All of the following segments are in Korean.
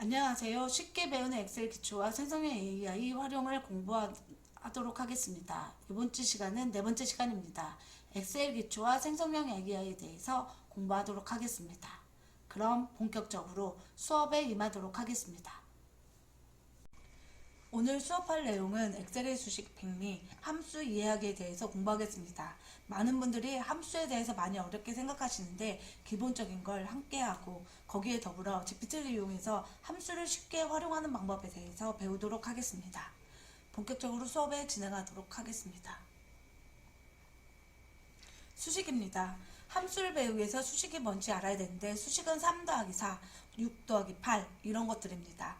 안녕하세요. 쉽게 배우는 엑셀 기초와 생성형 AI 활용을 공부하도록 하겠습니다. 이번 주 시간은 네 번째 시간입니다. 엑셀 기초와 생성형 AI에 대해서 공부하도록 하겠습니다. 그럼 본격적으로 수업에 임하도록 하겠습니다. 오늘 수업할 내용은 엑셀의 수식 백미, 함수 이해하기에 대해서 공부하겠습니다. 많은 분들이 함수에 대해서 많이 어렵게 생각하시는데 기본적인 걸 함께하고 거기에 더불어 GPT를 이용해서 함수를 쉽게 활용하는 방법에 대해서 배우도록 하겠습니다. 본격적으로 수업에 진행하도록 하겠습니다. 수식입니다. 함수를 배우기 위해서 수식이 뭔지 알아야 되는데 수식은 3 더하기 4, 6 더하기 8 이런 것들입니다.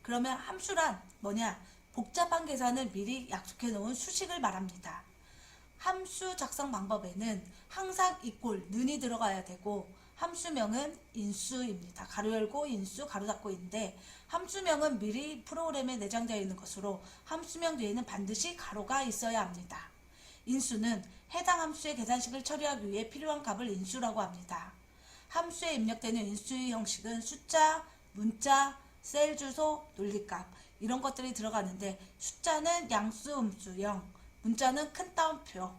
그러면 함수란 뭐냐? 복잡한 계산을 미리 약속해 놓은 수식을 말합니다. 함수 작성 방법에는 항상 이꼴, 는이 들어가야 되고 함수명은 인수입니다. 가로 열고 인수, 가로 닫고인데 함수명은 미리 프로그램에 내장되어 있는 것으로 함수명 뒤에는 반드시 가로가 있어야 합니다. 인수는 해당 함수의 계산식을 처리하기 위해 필요한 값을 인수라고 합니다. 함수에 입력되는 인수의 형식은 숫자, 문자, 셀 주소, 논리값 이런 것들이 들어가는데 숫자는 양수, 음수, 0, 문자는 큰 따옴표,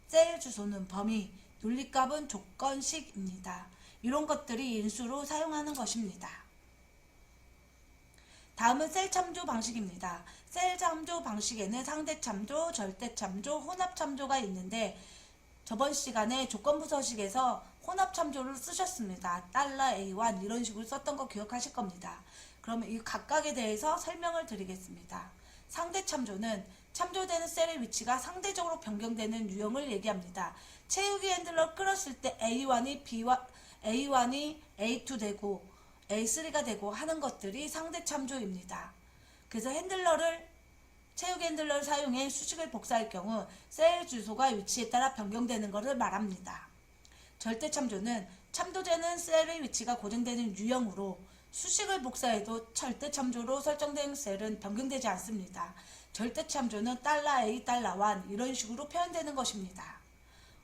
셀 주소는 범위, 논리값은 조건식입니다. 이런 것들이 인수로 사용하는 것입니다. 다음은 셀 참조 방식입니다. 셀 참조 방식에는 상대 참조, 절대 참조, 혼합 참조가 있는데 저번 시간에 조건부 서식에서 혼합 참조를 쓰셨습니다. $A1 이런 식으로 썼던 거 기억하실 겁니다. 그러면 이 각각에 대해서 설명을 드리겠습니다. 상대 참조는 참조되는 셀의 위치가 상대적으로 변경되는 유형을 얘기합니다. 채우기 핸들러 끌었을 때 A1이 A2 되고 A3가 되고 하는 것들이 상대 참조입니다. 그래서 채우기 핸들러를 사용해 수식을 복사할 경우 셀 주소가 위치에 따라 변경되는 것을 말합니다. 절대 참조는 참조되는 셀의 위치가 고정되는 유형으로 수식을 복사해도 절대 참조로 설정된 셀은 변경되지 않습니다. 절대 참조는 $A, $1 이런 식으로 표현되는 것입니다.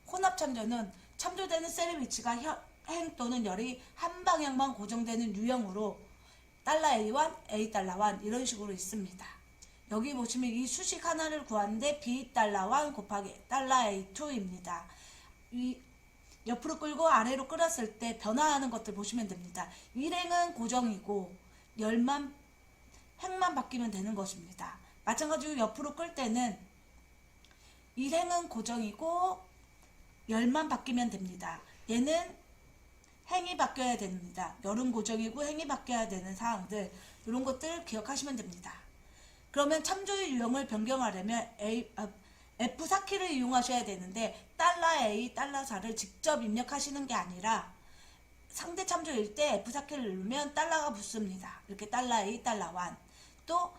혼합 참조는 참조되는 셀의 위치가 행 또는 열이 한 방향만 고정되는 유형으로 $A1, A$1 이런 식으로 있습니다. 여기 보시면 이 수식 하나를 구하는데 B$1 곱하기 $A2입니다. 이 옆으로 끌고 아래로 끌었을 때 변화하는 것들 보시면 됩니다. 일행은 고정이고 행만 바뀌면 되는 것입니다. 마찬가지로 옆으로 끌 때는 일행은 고정이고 열만 바뀌면 됩니다. 얘는 행이 바뀌어야 됩니다. 열은 고정이고 행이 바뀌어야 되는 사항들 이런 것들 기억하시면 됩니다. 그러면 참조의 유형을 변경하려면 F4키를 이용하셔야 되는데 $A, $4를 직접 입력하시는 게 아니라 상대 참조일 때 F4키를 누르면 $가 붙습니다. 이렇게 $A, $1 또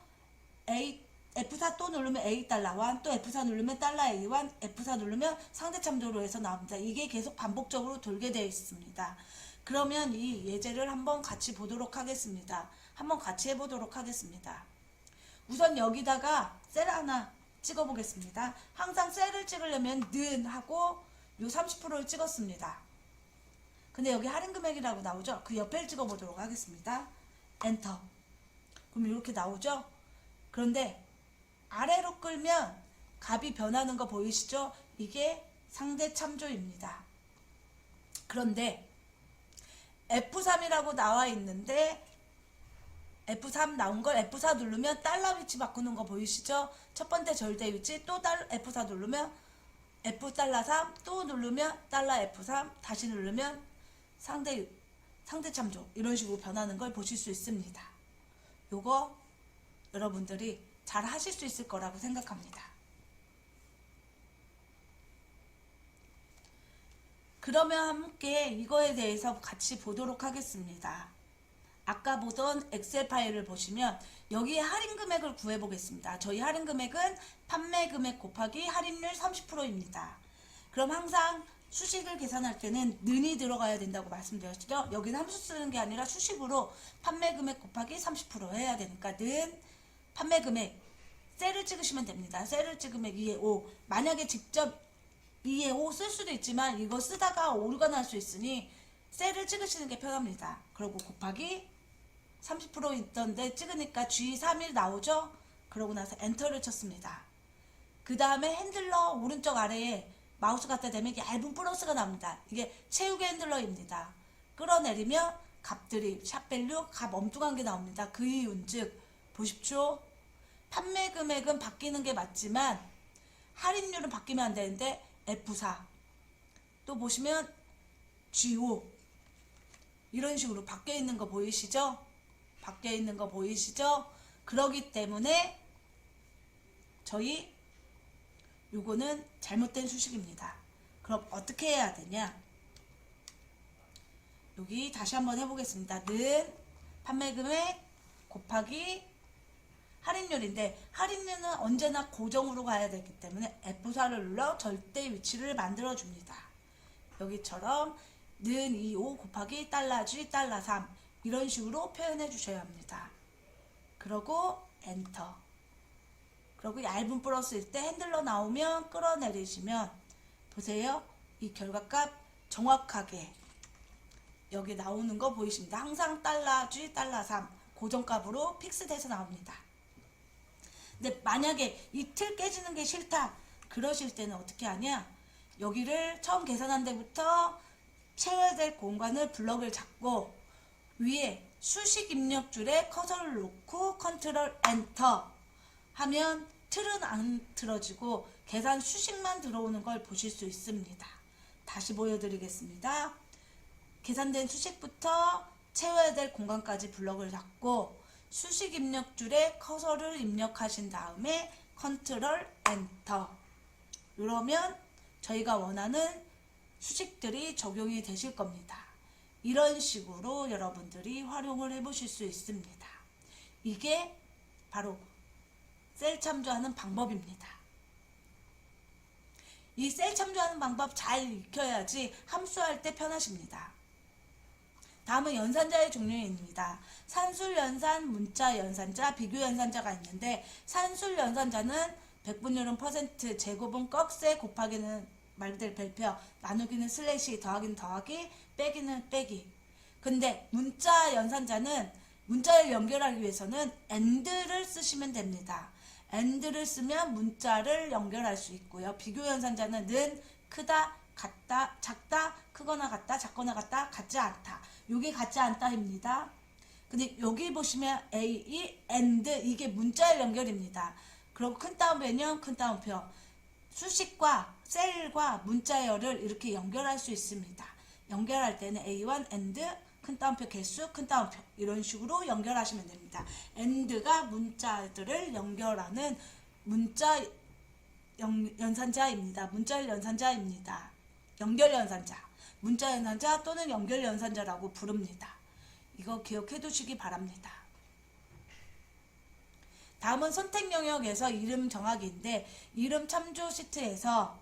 F4 또 누르면 A, $1 또 F4 누르면 $A1, F4 누르면 상대 참조로 해서 나옵니다. 이게 계속 반복적으로 돌게 되어 있습니다. 그러면 이 예제를 한번 같이 보도록 하겠습니다. 한번 같이 해보도록 하겠습니다. 우선 여기다가 셀 하나 찍어 보겠습니다. 항상 셀을 찍으려면 는 하고 요 30%를 찍었습니다. 근데 여기 할인 금액이라고 나오죠? 그 옆에 찍어 보도록 하겠습니다. 엔터. 그럼 이렇게 나오죠? 그런데 아래로 끌면 값이 변하는 거 보이시죠? 이게 상대 참조입니다. 그런데 F3이라고 나와 있는데 F3 나온 걸 F4 누르면 $, 위치 바꾸는 거 보이시죠? 첫 번째 절대 위치 또 F4 누르면 F$3 또 누르면 $F3 다시 누르면 상대 참조 이런 식으로 변하는 걸 보실 수 있습니다. 요거 여러분들이 잘 하실 수 있을 거라고 생각합니다. 그러면 함께 이거에 대해서 같이 보도록 하겠습니다. 아까 보던 엑셀 파일을 보시면 여기에 할인 금액을 구해 보겠습니다. 저희 할인 금액은 판매 금액 곱하기 할인율 30%입니다. 그럼 항상 수식을 계산할 때는 는이 들어가야 된다고 말씀드렸죠. 여기는 함수 쓰는 게 아니라 수식으로 판매 금액 곱하기 30% 해야 되니까 는 판매 금액 셀을 찍으시면 됩니다. 셀을 찍으면 2에 5 만약에 직접 2에 5 쓸 수도 있지만 이거 쓰다가 오류가 날 수 있으니 셀을 찍으시는 게 편합니다. 그리고 곱하기 30% 있던데 찍으니까 G31 나오죠? 그러고 나서 엔터를 쳤습니다. 그 다음에 핸들러 오른쪽 아래에 마우스 갖다 대면 얇은 플러스가 나옵니다. 이게 채우기 핸들러입니다. 끌어내리면 값들이 샵밸류 값 엉뚱한 게 나옵니다. 그 이유인즉 보십시오. 판매 금액은 바뀌는 게 맞지만 할인율은 바뀌면 안 되는데 F4 또 보시면 G5 이런 식으로 바뀌어 있는 거 보이시죠? 바뀌어 있는 거 보이시죠? 그러기 때문에 저희 요거는 잘못된 수식입니다. 그럼 어떻게 해야 되냐? 여기 다시 한번 해보겠습니다. 는 판매금액 곱하기 할인율인데 할인율은 언제나 고정으로 가야 되기 때문에 F4를 눌러 절대 위치를 만들어 줍니다. 여기처럼 는 25 곱하기 $G $3 이런 식으로 표현해 주셔야 합니다. 그러고 엔터. 그리고 얇은 플러스일 때 핸들러 나오면 끌어내리시면 보세요. 이 결과값 정확하게 여기 나오는 거 보이십니다. 항상 $G $3 고정값으로 픽스돼서 나옵니다. 근데 만약에 이 틀 깨지는 게 싫다 그러실 때는 어떻게 하냐, 여기를 처음 계산한 데부터 채워야 될 공간을 블럭을 잡고 위에 수식 입력줄에 커서를 놓고 컨트롤 엔터 하면 틀은 안 틀어지고 계산 수식만 들어오는 걸 보실 수 있습니다. 다시 보여드리겠습니다. 계산된 수식부터 채워야 될 공간까지 블럭을 잡고 수식 입력줄에 커서를 입력하신 다음에 컨트롤 엔터 이러면 저희가 원하는 수식들이 적용이 되실 겁니다. 이런 식으로 여러분들이 활용을 해 보실 수 있습니다. 이게 바로 셀 참조하는 방법입니다. 이 셀 참조하는 방법 잘 익혀야지 함수할 때 편하십니다. 다음은 연산자의 종류입니다. 산술 연산, 문자 연산자, 비교 연산자가 있는데 산술 연산자는 백분율은 퍼센트, 제곱은 꺽쇠, 곱하기는 말 그대로 별표, 나누기는 슬래시, 더하기는 더하기, 빼기는 빼기. 근데 문자 연산자는 문자를 연결하기 위해서는 AND를 쓰시면 됩니다. AND를 쓰면 문자를 연결할 수 있고요. 비교 연산자는 는, 크다, 같다, 작다, 크거나 같다, 작거나 같다, 같지 않다. 요게 같지 않다입니다. 근데 여기 보시면 A, AND 이게 문자의 연결입니다. 그리고 큰 따옴표는 큰 따옴표. 수식과 셀과 문자열을 이렇게 연결할 수 있습니다. 연결할 때는 A1, AND, 큰 따옴표 개수, 큰 따옴표 이런 식으로 연결하시면 됩니다. AND가 문자들을 연결하는 문자 연산자입니다. 문자 연산자입니다. 연결 연산자, 문자 연산자 또는 연결 연산자라고 부릅니다. 이거 기억해 두시기 바랍니다. 다음은 선택 영역에서 이름 정하기인데 이름 참조 시트에서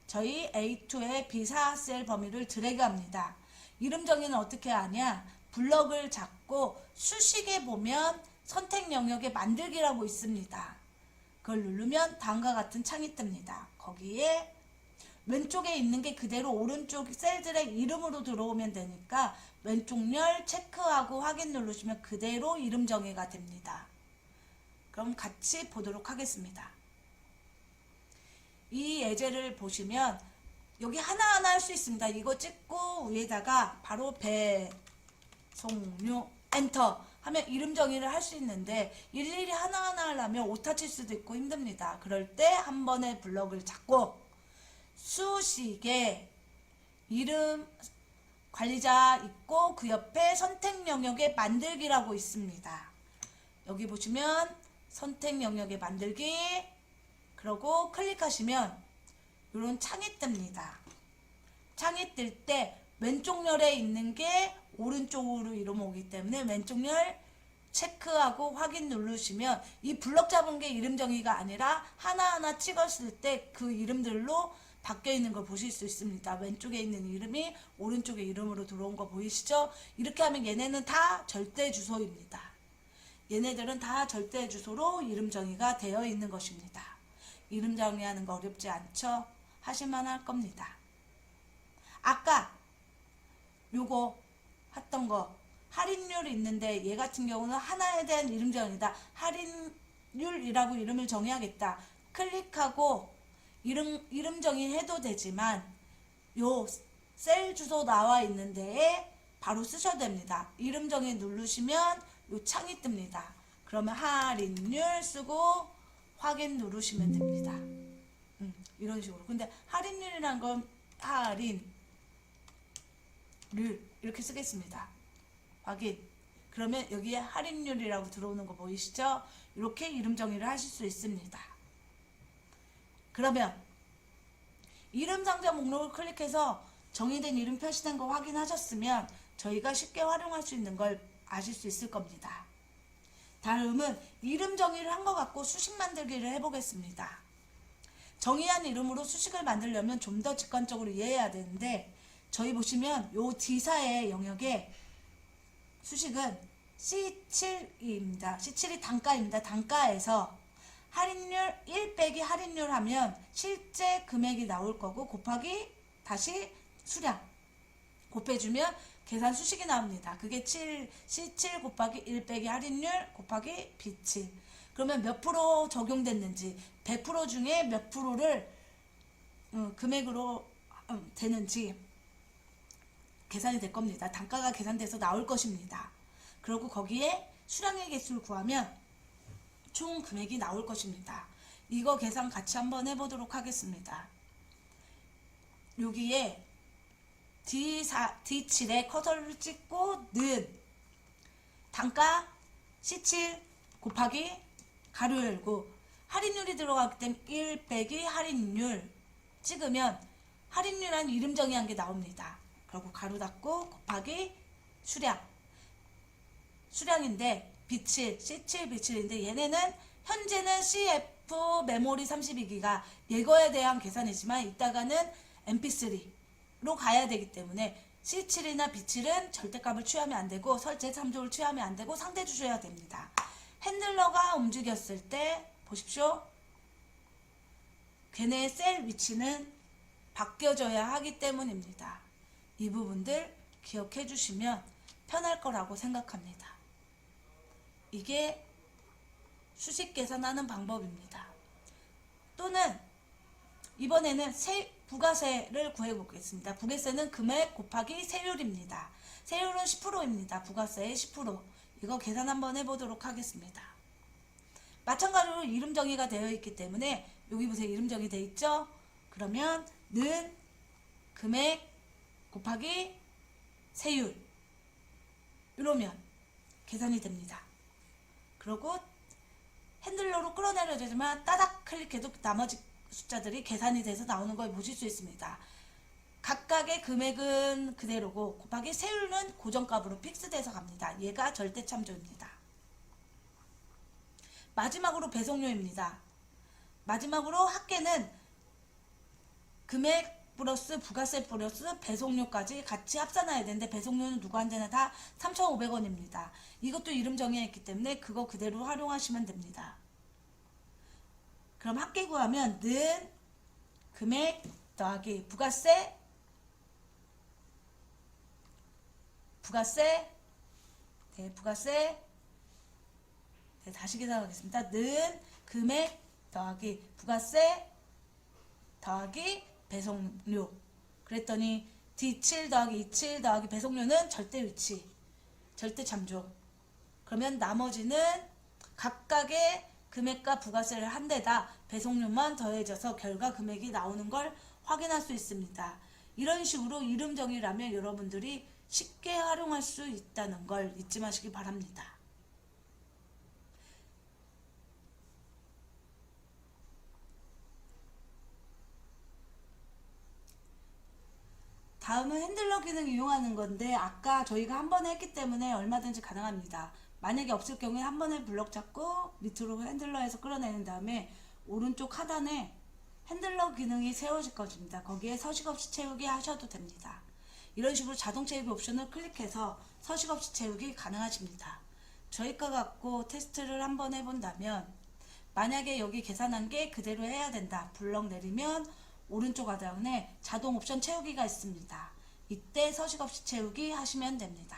저희 A2의 B4 셀 범위를 드래그합니다. 이름 정의는 어떻게 하냐? 블럭을 잡고 수식에 보면 선택 영역에 만들기라고 있습니다. 그걸 누르면 다음과 같은 창이 뜹니다. 거기에 왼쪽에 있는 게 그대로 오른쪽 셀들의 이름으로 들어오면 되니까 왼쪽 열 체크하고 확인 누르시면 그대로 이름 정의가 됩니다. 그럼 같이 보도록 하겠습니다. 이 예제를 보시면 여기 하나하나 할 수 있습니다. 이거 찍고 위에다가 바로 배송료 엔터 하면 이름 정의를 할 수 있는데 일일이 하나하나 하려면 오타 칠 수도 있고 힘듭니다. 그럴 때 한 번에 블럭을 잡고 수식에 이름 관리자 있고 그 옆에 선택 영역에 만들기라고 있습니다. 여기 보시면 선택 영역에 만들기 그러고 클릭하시면 이런 창이 뜹니다. 창이 뜰 때 왼쪽 열에 있는 게 오른쪽으로 이름 오기 때문에 왼쪽 열 체크하고 확인 누르시면 이 블럭 잡은 게 이름 정의가 아니라 하나하나 찍었을 때 그 이름들로 바뀌어 있는 걸 보실 수 있습니다. 왼쪽에 있는 이름이 오른쪽에 이름으로 들어온 거 보이시죠? 이렇게 하면 얘네는 다 절대 주소입니다. 얘네들은 다 절대 주소로 이름 정의가 되어 있는 것입니다. 이름 정의하는 거 어렵지 않죠? 하실만 할 겁니다. 아까 요거 했던 거 할인율이 있는데 얘 같은 경우는 하나에 대한 이름 정의다. 할인율이라고 이름을 정해야겠다. 클릭하고 이름 정의해도 되지만 요 셀 주소 나와 있는 데에 바로 쓰셔도 됩니다. 이름 정의 누르시면 요 창이 뜹니다. 그러면 할인율 쓰고 확인 누르시면 됩니다. 이런 식으로. 근데 할인율이란 건 할인율 이렇게 쓰겠습니다. 확인. 그러면 여기에 할인율이라고 들어오는 거 보이시죠? 이렇게 이름 정의를 하실 수 있습니다. 그러면 이름 상자 목록을 클릭해서 정의된 이름 표시된 거 확인하셨으면 저희가 쉽게 활용할 수 있는 걸 아실 수 있을 겁니다. 다음은 이름 정의를 한 것 같고 수식 만들기를 해보겠습니다. 정의한 이름으로 수식을 만들려면 좀 더 직관적으로 이해해야 되는데 저희 보시면 요 D사의 영역에 수식은 C7입니다. C7이 단가입니다. 단가에서 할인율 1 빼기 할인율 하면 실제 금액이 나올 거고 곱하기 다시 수량 곱해주면 계산 수식이 나옵니다. 그게 C7 곱하기 1 빼기 할인율 곱하기 B7. 그러면 몇 프로 적용됐는지 100% 중에 몇 프로를 금액으로 되는지 계산이 될 겁니다. 단가가 계산돼서 나올 것입니다. 그리고 거기에 수량의 개수를 구하면 총 금액이 나올 것입니다. 이거 계산 같이 한번 해보도록 하겠습니다. 여기에 D7에 커서를 찍고 는 단가 C7 곱하기 가로 열고 할인율이 들어가기 때문에 1 빼기 할인율 찍으면 할인율한 이름 정의한 게 나옵니다. 그리고 가로 닫고 곱하기 수량인데 B7, C7, B7인데 얘네는 현재는 CF 메모리 32기가 얘거에 대한 계산이지만 이따가는 MP3로 가야 되기 때문에 C7이나 B7은 절대값을 취하면 안 되고 설제 참조를 취하면 안 되고 상대 주셔야 됩니다. 핸들러가 움직였을 때 보십시오. 걔네의 셀 위치는 바뀌어져야 하기 때문입니다. 이 부분들 기억해 주시면 편할 거라고 생각합니다. 이게 수식 계산하는 방법입니다. 또는 이번에는 부가세를 구해 보겠습니다. 부가세는 금액 곱하기 세율입니다. 세율은 10%입니다. 부가세의 10%. 이거 계산 한번 해보도록 하겠습니다. 마찬가지로 이름 정의가 되어 있기 때문에 여기 보세요. 이름 정의 되어 있죠? 그러면 는 금액 곱하기 세율 이러면 계산이 됩니다. 그리고 핸들러로 끌어내려지만 따닥 클릭해도 나머지 숫자들이 계산이 돼서 나오는 걸 보실 수 있습니다. 각각의 금액은 그대로고 곱하기 세율은 고정값으로 픽스돼서 갑니다. 얘가 절대 참조입니다. 마지막으로 배송료입니다. 마지막으로 합계는 금액 플러스 부가세 플러스 배송료까지 같이 합산해야 되는데 배송료는 누구한테나 다 3,500원입니다. 이것도 이름 정해있기 때문에 그거 그대로 활용하시면 됩니다. 그럼 합계 구하면 는 금액 더하기 부가세 네, 다시 계산하겠습니다. 는 금액 더하기 부가세 더하기 배송료. 그랬더니 D7 더하기 27 더하기 배송료는 절대 위치, 절대 참조. 그러면 나머지는 각각의 금액과 부가세를 한 데다 배송료만 더해져서 결과 금액이 나오는 걸 확인할 수 있습니다. 이런 식으로 이름 정의라면 여러분들이 쉽게 활용할 수 있다는 걸 잊지 마시기 바랍니다. 다음은 핸들러 기능 이용하는 건데 아까 저희가 한 번에 했기 때문에 얼마든지 가능합니다. 만약에 없을 경우에 한 번에 블럭 잡고 밑으로 핸들러에서 끌어내는 다음에 오른쪽 하단에 핸들러 기능이 세워질 것입니다. 거기에 서식 없이 채우기 하셔도 됩니다. 이런 식으로 자동 채우기 옵션을 클릭해서 서식 없이 채우기 가능하십니다. 저희 거 갖고 테스트를 한번 해본다면 만약에 여기 계산한 게 그대로 해야 된다. 블럭 내리면 오른쪽 하단에 자동 옵션 채우기가 있습니다. 이때 서식 없이 채우기 하시면 됩니다.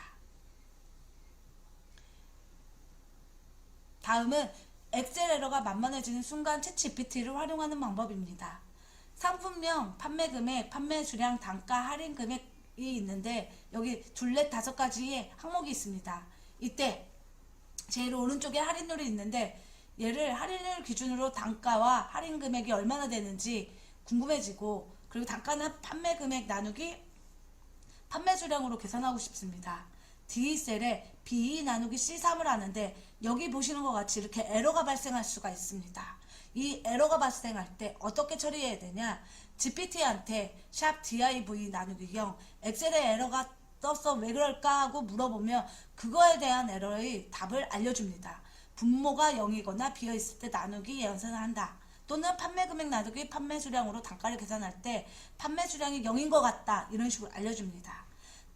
다음은 엑셀 에러가 만만해지는 순간 챗GPT를 활용하는 방법입니다. 상품명, 판매 금액, 판매 수량, 단가, 할인 금액이 있는데 여기 둘레 5가지의 항목이 있습니다. 이때 제일 오른쪽에 할인율이 있는데 얘를 할인율 기준으로 단가와 할인 금액이 얼마나 되는지 궁금해지고, 그리고 단가는 판매 금액 나누기 판매 수량으로 계산하고 싶습니다. D셀에 B 나누기 C3을 하는데 여기 보시는 것 같이 이렇게 에러가 발생할 수가 있습니다. 이 에러가 발생할 때 어떻게 처리해야 되냐, GPT한테 샵 div 나누기 0 엑셀에 에러가 떴어 왜 그럴까 하고 물어보면 그거에 대한 에러의 답을 알려줍니다. 분모가 0이거나 비어있을 때 나누기 예언선을 한다. 또는 판매 금액 나누기 판매 수량으로 단가를 계산할 때 판매 수량이 0인 것 같다, 이런 식으로 알려줍니다.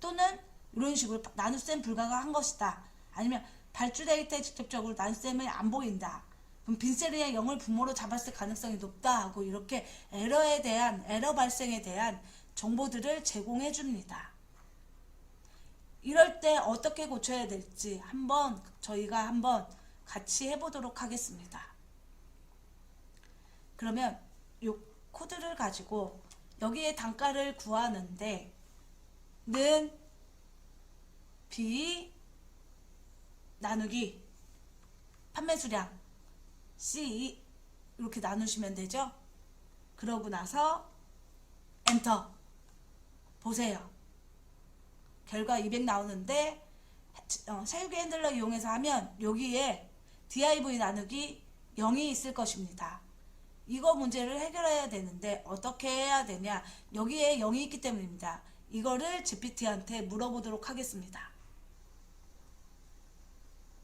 또는 이런 식으로 나눗셈 불가가 것이다. 아니면 발주 데이터에 직접적으로 나눗셈이 안 보인다. 그럼 빈셀의 0을 분모로 잡았을 가능성이 높다 하고 이렇게 에러 발생에 대한 정보들을 제공해 줍니다. 이럴 때 어떻게 고쳐야 될지 저희가 한번 같이 해보도록 하겠습니다. 그러면 이 코드를 가지고 여기에 단가를 구하는데 는 B 나누기 판매 수량 C 이렇게 나누시면 되죠. 그러고 나서 엔터 보세요. 결과 200 나오는데 세우기 핸들러 이용해서 하면 여기에 div 나누기 0이 있을 것입니다. 이거 문제를 해결해야 되는데 어떻게 해야 되냐, 여기에 0이 있기 때문입니다. 이거를 GPT한테 물어보도록 하겠습니다.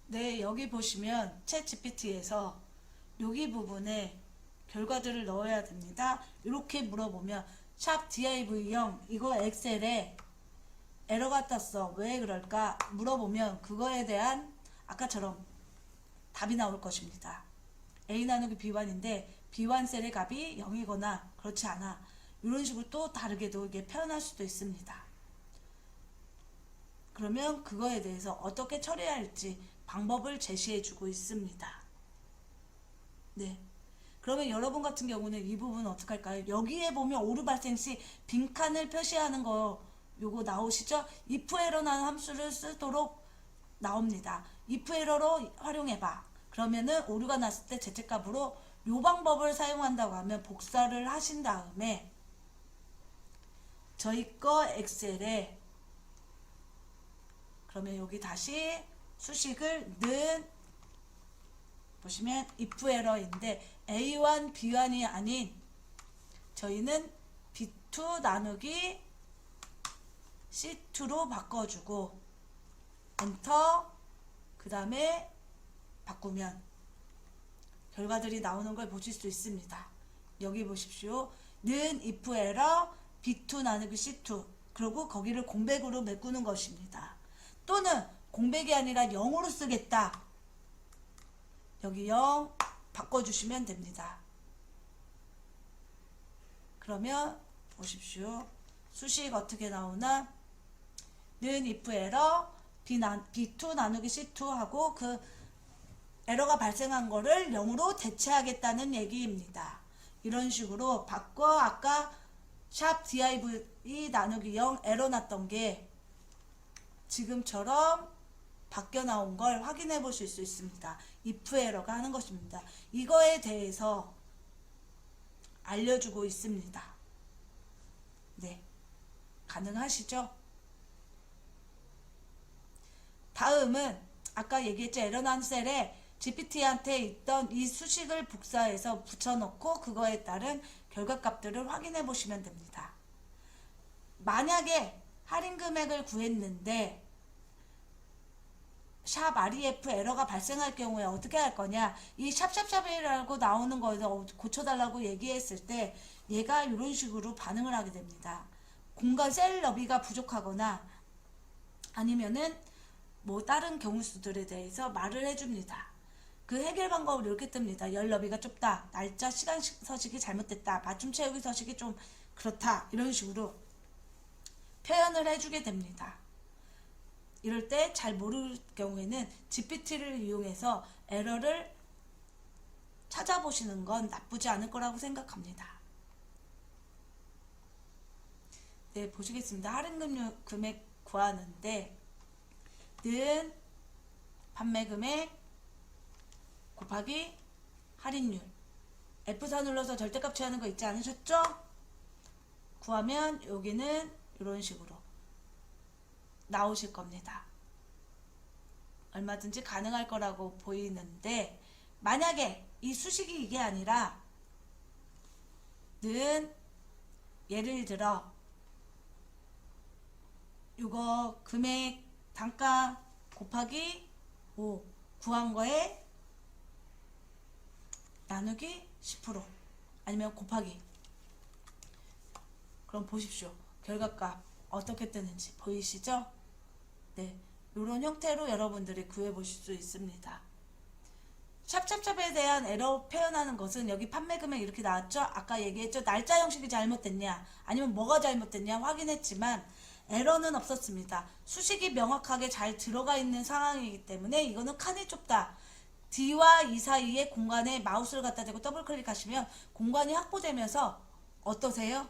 네, 여기 보시면 챗 GPT에서 여기 부분에 결과들을 넣어야 됩니다. 이렇게 물어보면 샵 div0 이거 엑셀에 에러가 떴어 왜 그럴까 물어보면 그거에 대한 아까처럼 답이 나올 것입니다. A 나누기 B1인데 B1 셀의 값이 0이거나 그렇지 않아, 이런 식으로 또 다르게도 이게 표현할 수도 있습니다. 그러면 그거에 대해서 어떻게 처리해야 할지 방법을 제시해 주고 있습니다. 네. 그러면 여러분 같은 경우는 이 부분은 어떻게 할까요? 여기에 보면 오류 발생 시 빈칸을 표시하는 거 요거 나오시죠? if 에러라는 함수를 쓰도록 나옵니다. if 에러로 활용해봐. 그러면은 오류가 났을 때 제재값으로 요 방법을 사용한다고 하면 복사를 하신 다음에 저희 거 엑셀에 그러면 여기 다시 수식을 는 보시면 if 에러인데 A1, B1이 아닌 저희는 B2 나누기 C2로 바꿔주고 엔터 그 다음에 바꾸면 결과들이 나오는 걸 보실 수 있습니다. 여기 보십시오. 는 if 에러 B2 나누기 C2 그리고 거기를 공백으로 메꾸는 것입니다. 또는 공백이 아니라 0으로 쓰겠다. 여기 0 바꿔주시면 됩니다. 그러면 보십시오. 수식 어떻게 나오나 는 if 에러 B2 나누기 C2 하고 그 에러가 발생한 거를 0으로 대체하겠다는 얘기입니다. 이런 식으로 바꿔 아까 샵 div 나누기 0 에러 났던 게 지금처럼 바뀌어 나온 걸 확인해 보실 수 있습니다. if 에러가 하는 것입니다. 이거에 대해서 알려주고 있습니다. 네, 가능하시죠? 다음은 아까 얘기했죠. 에러 난 셀에 GPT한테 있던 이 수식을 복사해서 붙여놓고 그거에 따른 결과값들을 확인해 보시면 됩니다. 만약에 할인 금액을 구했는데 샵 ref 에러가 발생할 경우에 어떻게 할 거냐, 이 샵샵샵이라고 나오는 거에서 고쳐달라고 얘기했을 때 얘가 이런 식으로 반응을 하게 됩니다. 공간 셀 너비가 부족하거나 아니면은 뭐 다른 경우 수들에 대해서 말을 해줍니다. 그 해결 방법을 이렇게 뜹니다. 열 너비가 좁다, 날짜 시간 서식이 잘못됐다, 맞춤 채우기 서식이 좀 그렇다, 이런 식으로 표현을 해주게 됩니다. 이럴 때 잘 모를 경우에는 GPT를 이용해서 에러를 찾아보시는 건 나쁘지 않을 거라고 생각합니다. 네, 보시겠습니다. 할인 금액 구하는데 는 판매 금액 곱하기 할인율 F4 눌러서 절대값 취하는 거 있지 않으셨죠? 구하면 여기는 이런 식으로 나오실 겁니다. 얼마든지 가능할 거라고 보이는데 만약에 이 수식이 이게 아니라 는 예를 들어 이거 금액 단가 곱하기 5 구한 거에 나누기 10% 아니면 곱하기 그럼 보십시오. 결과값 어떻게 뜨는지 보이시죠? 네, 이런 형태로 여러분들이 구해 보실 수 있습니다. 샵샵샵에 대한 에러 표현하는 것은 여기 판매 금액 이렇게 나왔죠? 아까 얘기했죠? 날짜 형식이 잘못됐냐 아니면 뭐가 잘못됐냐 확인했지만 에러는 없었습니다. 수식이 명확하게 잘 들어가 있는 상황이기 때문에 이거는 칸이 좁다. D와 E 사이의 공간에 마우스를 갖다 대고 더블 클릭하시면 공간이 확보되면서 어떠세요?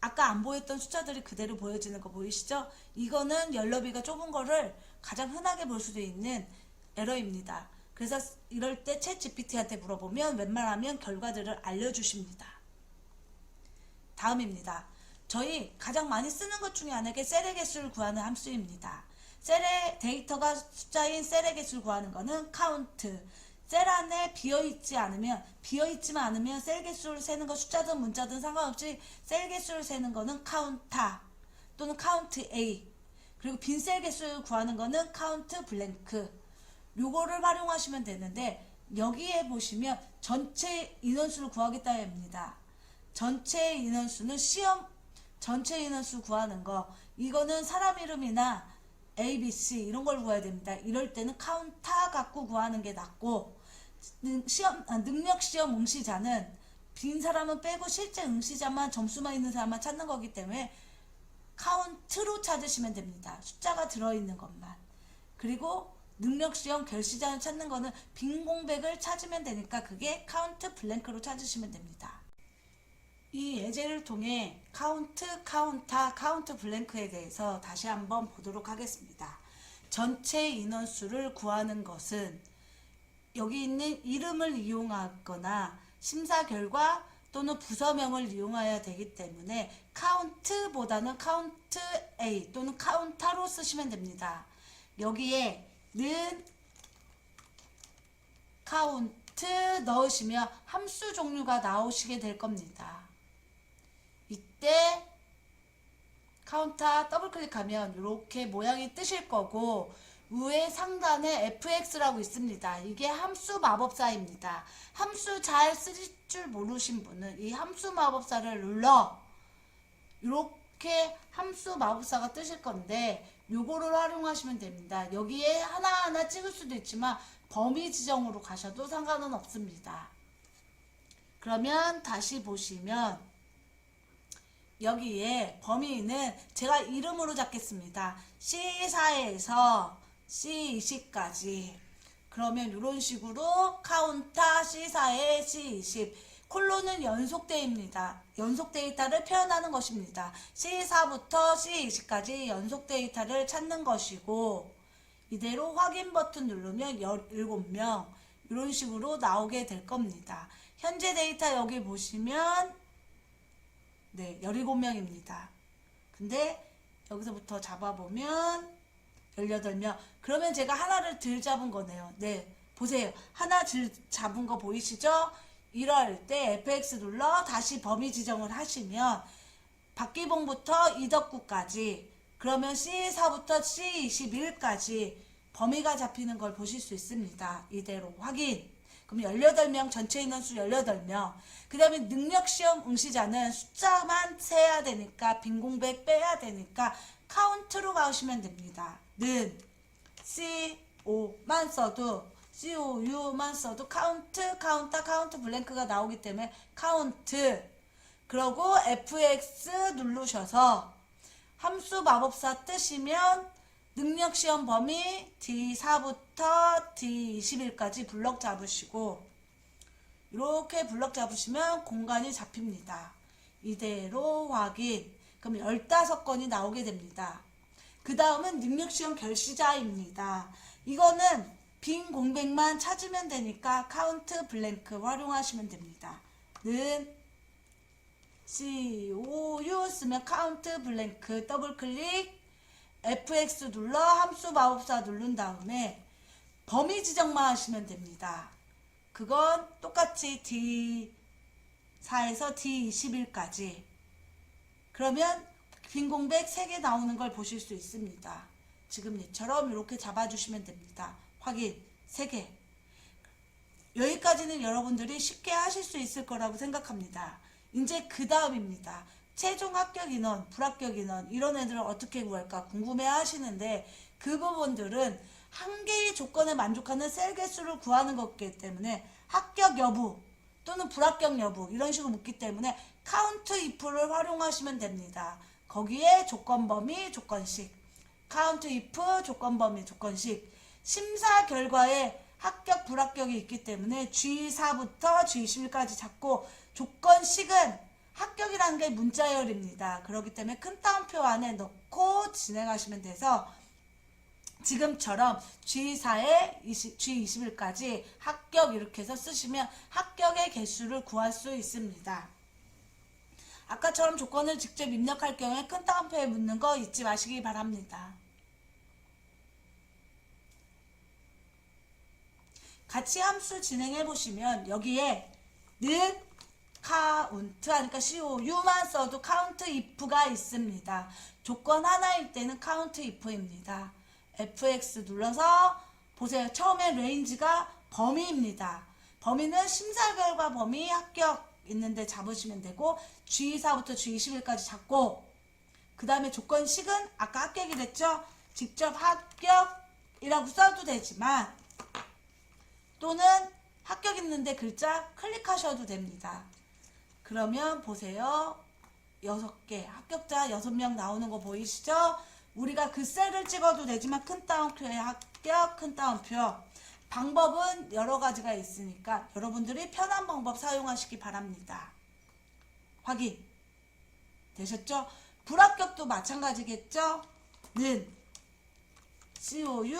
아까 안 보였던 숫자들이 그대로 보여지는 거 보이시죠? 이거는 연럽이가 좁은 거를 가장 흔하게 볼 수도 있는 에러입니다. 그래서 이럴 때 챗 GPT한테 물어보면 웬만하면 결과들을 알려주십니다. 다음입니다. 저희 가장 많이 쓰는 것 중에 하나가 셀의 개수를 구하는 함수입니다. 셀의 데이터가 숫자인 셀의 개수를 구하는 거는 count. 셀 안에 비어있지만 않으면 셀 개수를 세는 거 숫자든 문자든 상관없이 셀 개수를 세는 거는 count 또는 count A. 그리고 빈 셀 개수를 구하는 거는 count blank. 요거를 활용하시면 되는데 여기에 보시면 전체 인원수를 구하겠다 합니다. 전체 인원수는 전체 인원수 구하는 거 이거는 사람 이름이나 A, B, C 이런 걸 구해야 됩니다. 이럴 때는 count 갖고 구하는 게 낫고 능력시험 응시자는 빈 사람은 빼고 실제 응시자만 점수만 있는 사람만 찾는 거기 때문에 count로 찾으시면 됩니다. 숫자가 들어있는 것만. 그리고 능력시험 결시자를 찾는 거는 빈 공백을 찾으면 되니까 그게 count blank로 찾으시면 됩니다. 이 예제를 통해 count, counter, count blank에 대해서 다시 한번 보도록 하겠습니다. 전체 인원수를 구하는 것은 여기 있는 이름을 이용하거나 심사 결과 또는 부서명을 이용해야 되기 때문에 count보다는 count A 또는 counter로 쓰시면 됩니다. 여기에 는 count 넣으시면 함수 종류가 나오시게 될 겁니다. 이때 카운터 더블 클릭하면 이렇게 모양이 뜨실 거고 위에 상단에 fx라고 있습니다. 이게 함수 마법사입니다. 함수 잘 쓰실 줄 모르신 분은 이 함수 마법사를 눌러 이렇게 함수 마법사가 뜨실 건데 요거를 활용하시면 됩니다. 여기에 하나하나 찍을 수도 있지만 범위 지정으로 가셔도 상관은 없습니다. 그러면 다시 보시면 여기에 범위는 제가 이름으로 잡겠습니다. C4에서 C20까지 그러면 이런 식으로 카운터 C4에 C20 콜론은 연속대입니다. 연속 데이터를 표현하는 것입니다. C4부터 C20까지 연속 데이터를 찾는 것이고 이대로 확인 버튼 누르면 17명 이런 식으로 나오게 될 겁니다. 현재 데이터 여기 보시면 네 17명입니다. 근데 여기서부터 잡아보면 18명 그러면 제가 하나를 덜 잡은 거네요. 네 보세요. 하나 덜 잡은 거 보이시죠? 이럴 때 FX 눌러 다시 범위 지정을 하시면 박기봉부터 이덕구까지 그러면 C4부터 C21까지 범위가 잡히는 걸 보실 수 있습니다. 이대로 확인. 그럼 18명 전체 인원수 18명 그 다음에 능력시험 응시자는 숫자만 세야 되니까 빈공백 빼야 되니까 카운트로 가시면 됩니다. 는 C5만 써도 COU만 써도 카운트, 카운터, 카운트 블랭크가 나오기 때문에 카운트 그러고 FX 누르셔서 함수 마법사 뜨시면 능력 시험 범위 D4부터 D21까지 블럭 잡으시고 이렇게 블럭 잡으시면 공간이 잡힙니다. 이대로 확인. 그럼 15건이 나오게 됩니다. 그 다음은 능력시험 결시자입니다. 이거는 빈 공백만 찾으면 되니까 카운트 블랭크 활용하시면 됩니다. 는 COU 쓰면 카운트 블랭크 더블 클릭 FX 눌러 함수 마법사 누른 다음에 범위 지정만 하시면 됩니다. 그건 똑같이 D4에서 D21까지. 그러면 빈 공백 3개 나오는 걸 보실 수 있습니다. 지금 얘처럼 이렇게 잡아주시면 됩니다. 확인 3개. 여기까지는 여러분들이 쉽게 하실 수 있을 거라고 생각합니다. 이제 그 다음입니다. 최종 합격 인원, 불합격 인원 이런 애들을 어떻게 구할까 궁금해 하시는데 그 부분들은 한 개의 조건에 만족하는 셀 개수를 구하는 거기 때문에 합격 여부 또는 불합격 여부 이런 식으로 묻기 때문에 카운트 if를 활용하시면 됩니다. 거기에 조건 범위, 조건식, 카운트 if, 조건 범위, 조건식 심사 결과에 합격, 불합격이 있기 때문에 G4부터 G21까지 잡고 조건식은 합격이라는 게 문자열입니다. 그렇기 때문에 큰 따옴표 안에 넣고 진행하시면 돼서 지금처럼 G4에 G21까지 합격 이렇게 해서 쓰시면 합격의 개수를 구할 수 있습니다. 아까처럼 조건을 직접 입력할 경우에 큰 따옴표에 묻는 거 잊지 마시기 바랍니다. 같이 함수 진행해 보시면 여기에 는 카운트 하니까 COU만 써도 카운트 if가 있습니다. 조건 하나일 때는 카운트 if입니다. FX 눌러서 보세요. 처음에 레인지가 범위입니다. 범위는 심사 결과 범위 합격 있는데 잡으시면 되고 G4부터 G21까지 잡고 그 다음에 조건식은 아까 합격이랬죠. 직접 합격이라고 써도 되지만 또는 합격 있는데 글자 클릭하셔도 됩니다. 그러면 보세요. 6개 합격자 6명 나오는 거 보이시죠? 우리가 그 셀을 찍어도 되지만 큰 따옴표에 합격, 큰 따옴표. 방법은 여러 가지가 있으니까 여러분들이 편한 방법 사용하시기 바랍니다. 확인 되셨죠? 불합격도 마찬가지겠죠? 는 COU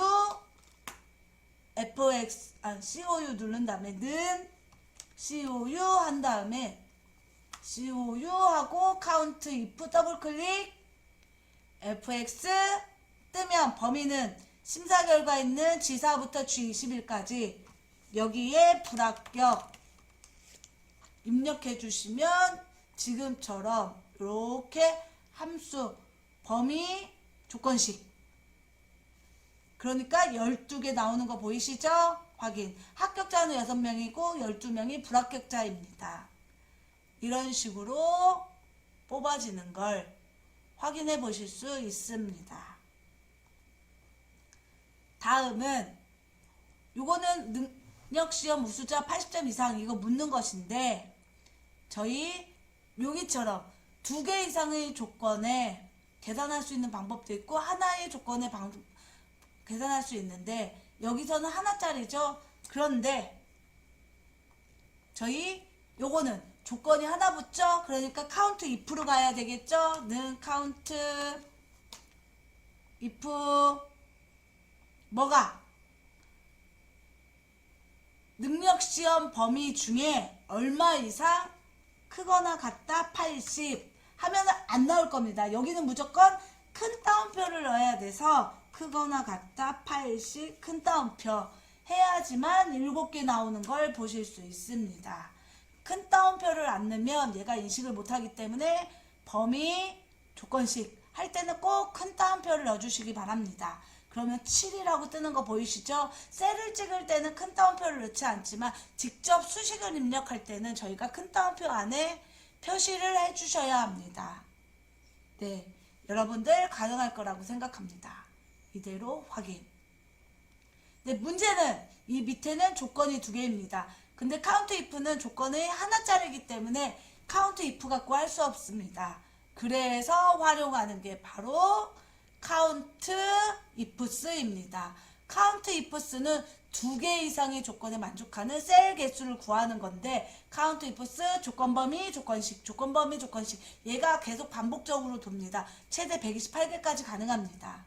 FX COU 누른 다음에 는 COU 한 다음에 COU 하고 카운트 if 더블 클릭 FX 뜨면 범위는 심사 결과 있는 G4부터 G21까지 여기에 불합격 입력해 주시면 지금처럼 이렇게 함수 범위 조건식 그러니까 12개 나오는 거 보이시죠? 확인. 합격자는 6명이고 12명이 불합격자입니다. 이런 식으로 뽑아지는 걸 확인해 보실 수 있습니다. 다음은 요거는 능력시험 우수자 80점 이상 이거 묻는 것인데 저희 여기처럼 2개 이상의 조건에 계산할 수 있는 방법도 있고 하나의 조건에 계산할 수 있는데 여기서는 하나짜리죠. 그런데 저희 요거는 조건이 하나 붙죠. 그러니까 카운트 if로 가야 되겠죠. 는 카운트 if 뭐가 능력시험 범위 중에 얼마 이상 크거나 같다 80 하면 안 나올 겁니다. 여기는 무조건 큰 따옴표를 넣어야 돼서 크거나 같다 80 큰 따옴표 해야지만 7개 나오는 걸 보실 수 있습니다. 큰 따옴표를 안 넣으면 얘가 인식을 못하기 때문에 범위 조건식 할 때는 꼭 큰 따옴표를 넣어주시기 바랍니다. 그러면 7이라고 뜨는 거 보이시죠? 셀을 찍을 때는 큰 따옴표를 넣지 않지만 직접 수식을 입력할 때는 저희가 큰 따옴표 안에 표시를 해주셔야 합니다. 네, 여러분들 가능할 거라고 생각합니다. 이대로 확인. 네, 문제는 이 밑에는 조건이 2개입니다. 근데 카운트 if는 조건이 하나짜리이기 때문에 카운트 if 갖고 할 수 없습니다. 그래서 활용하는 게 바로 count ifs입니다. count ifs는 2개 이상의 조건에 만족하는 셀 개수를 구하는 건데 count ifs 조건범위 조건식 조건범위 조건식 얘가 계속 반복적으로 돕니다. 최대 128개까지 가능합니다.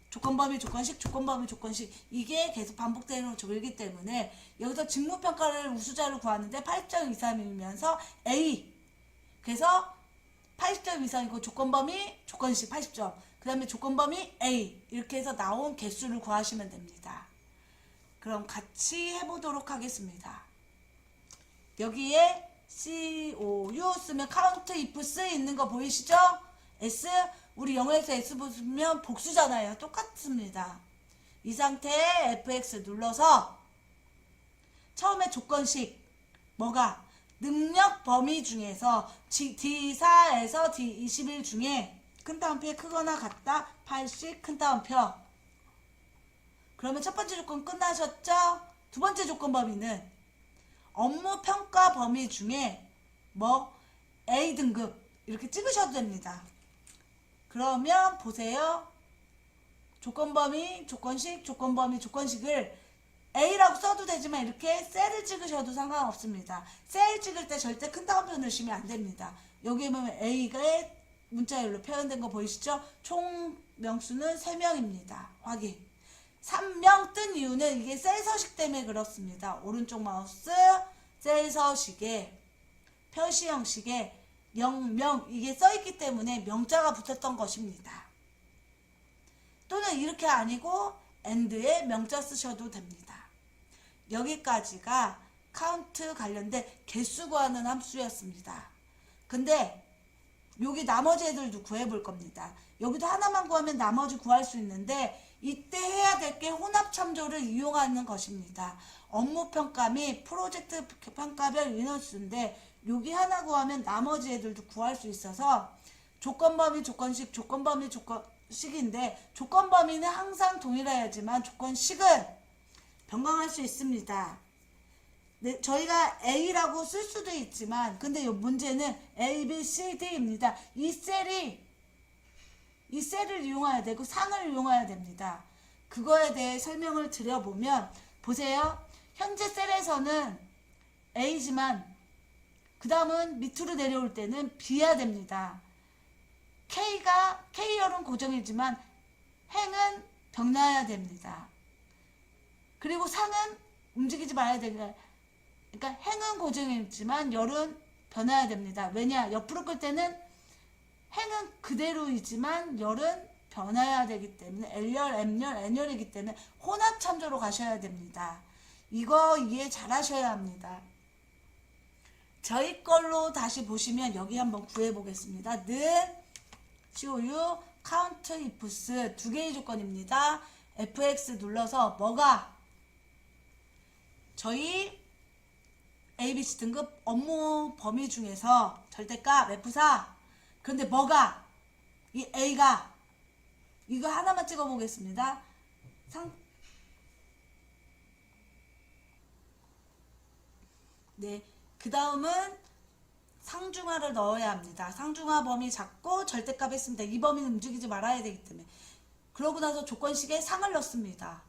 조건범위 조건식 조건범위 조건식 이게 계속 반복되는 조이기 때문에 여기서 직무평가를 우수자를 구하는데 80점 이상이면서 A 그래서 80점 이상이고 조건범위 조건식 80점 그 다음에 조건범위 A 이렇게 해서 나온 개수를 구하시면 됩니다. 그럼 같이 해보도록 하겠습니다. 여기에 COU 쓰면 count ifs 있는 거 보이시죠? S 우리 영어에서 S 보시면 복수잖아요. 똑같습니다. 이 상태에 FX 눌러서 처음에 조건식 뭐가 능력 범위 중에서 D4에서 D21 중에 큰 따옴표에 크거나 같다 80 큰 따옴표 그러면 첫 번째 조건 끝나셨죠? 두 번째 조건 범위는 업무 평가 범위 중에 뭐 A 등급 이렇게 찍으셔도 됩니다. 그러면 보세요. 조건 범위, 조건식, 조건 범위, 조건식을 A라고 써도 되지만 이렇게 셀을 찍으셔도 상관없습니다. 셀 찍을 때 절대 큰 따옴표 넣으시면 안 됩니다. 여기에 보면 A가 문자열로 표현된 거 보이시죠? 총 명수는 3명입니다. 확인. 3명 뜬 이유는 이게 셀 서식 때문에 그렇습니다. 오른쪽 마우스 셀 서식에 표시 형식에 0명 이게 써있기 때문에 명자가 붙었던 것입니다. 또는 이렇게 아니고 and에 명자 쓰셔도 됩니다. 여기까지가 count 관련된 개수 구하는 함수였습니다. 근데 여기 나머지 애들도 구해볼 겁니다. 여기도 하나만 구하면 나머지 구할 수 있는데 이때 해야 될 게 혼합 참조를 이용하는 것입니다. 업무 평가 및 프로젝트 평가별 인원수인데 여기 하나 구하면 나머지 애들도 구할 수 있어서 조건범위 조건식 조건범위 조건식인데 조건범위는 항상 동일해야지만 조건식은 변경할 수 있습니다. 네, 저희가 A라고 쓸 수도 있지만 근데 이 문제는 A, B, C, D입니다. 이 셀을 이용해야 되고 상을 이용해야 됩니다. 그거에 대해 설명을 드려보면 보세요. 현재 셀에서는 A지만 그 다음은 밑으로 내려올 때는 B야 됩니다. K열은 고정이지만 행은 변화해야 됩니다. 그리고 상은 움직이지 말아야 됩니다. 그러니까 행은 고정이지만 열은 변해야 됩니다. 왜냐? 옆으로 끌 때는 행은 그대로이지만 열은 변해야 되기 때문에 L열, M열, N열이기 때문에 혼합 참조로 가셔야 됩니다. 이거 이해 잘 하셔야 합니다. 저희 걸로 다시 보시면 여기 한번 구해 보겠습니다. 는 COU count ifs 두 개의 조건입니다. FX 눌러서 뭐가 저희 ABC 등급 업무 범위 중에서 절대값 F4 그런데 뭐가 이 A가 이거 하나만 찍어 보겠습니다. 네, 그 다음은 상중하를 넣어야 합니다. 상중하 범위 잡고 절대값 했습니다. 이 범위는 움직이지 말아야 되기 때문에 그러고 나서 조건식에 상을 넣습니다.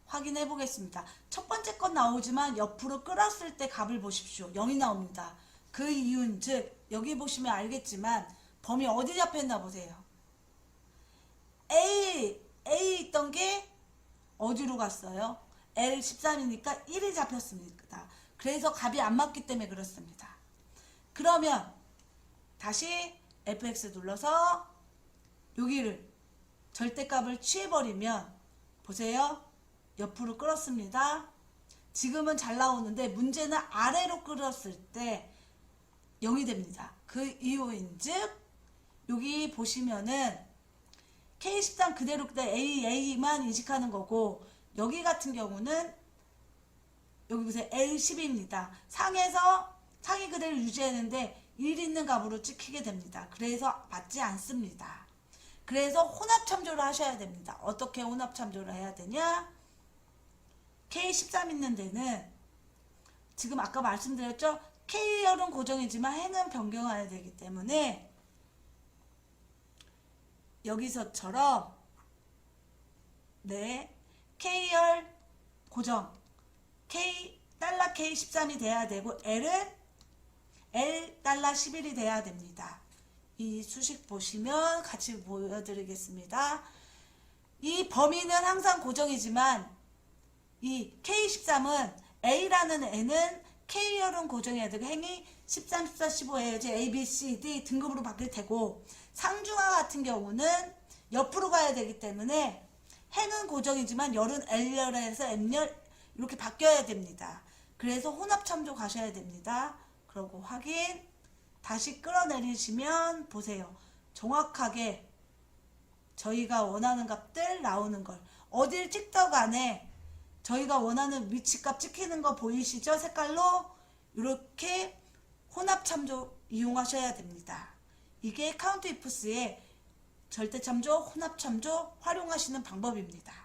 확인해 보겠습니다. 첫 번째 건 나오지만 옆으로 끌었을 때 값을 보십시오. 0이 나옵니다. 그 이유는 즉 여기 보시면 알겠지만 범위 어디 잡혀있나 보세요. A 있던 게 어디로 갔어요? L13이니까 1이 잡혔습니다. 그래서 값이 안 맞기 때문에 그렇습니다. 그러면 다시 FX 눌러서 여기를 절대값을 취해버리면 보세요. 옆으로 끌었습니다. 지금은 잘 나오는데 문제는 아래로 끌었을 때 0이 됩니다. 그 이유인즉 여기 보시면은 K13 그대로 A만 인식하는 거고 여기 같은 경우는 여기 보세요. L10입니다. 상이 그대로 유지했는데 1 있는 값으로 찍히게 됩니다. 그래서 맞지 않습니다. 그래서 혼합 참조를 하셔야 됩니다. 어떻게 혼합 참조를 해야 되냐? K13 있는 데는 지금 아까 말씀드렸죠? K열은 고정이지만 행은 변경해야 되기 때문에 여기서처럼 네, K열 고정 달러 K 13이 돼야 되고 L은 L 달러 11이 돼야 됩니다. 이 수식 보시면 같이 보여드리겠습니다. 이 범위는 항상 고정이지만 이 K13은 A라는 N은 K열은 고정해야 되고 행이 13, 14, 15에 이제 A, B, C, D 등급으로 바뀔 테고 상중하 같은 경우는 옆으로 가야 되기 때문에 행은 고정이지만 열은 L열에서 M열 이렇게 바뀌어야 됩니다. 그래서 혼합 참조 가셔야 됩니다. 그러고 확인 다시 끌어내리시면 보세요. 정확하게 저희가 원하는 값들 나오는 걸 어딜 찍더 간에 저희가 원하는 위치값 찍히는 거 보이시죠? 색깔로 이렇게 혼합 참조 이용하셔야 됩니다. 이게 카운트 이프스의 절대 참조, 혼합 참조 활용하시는 방법입니다.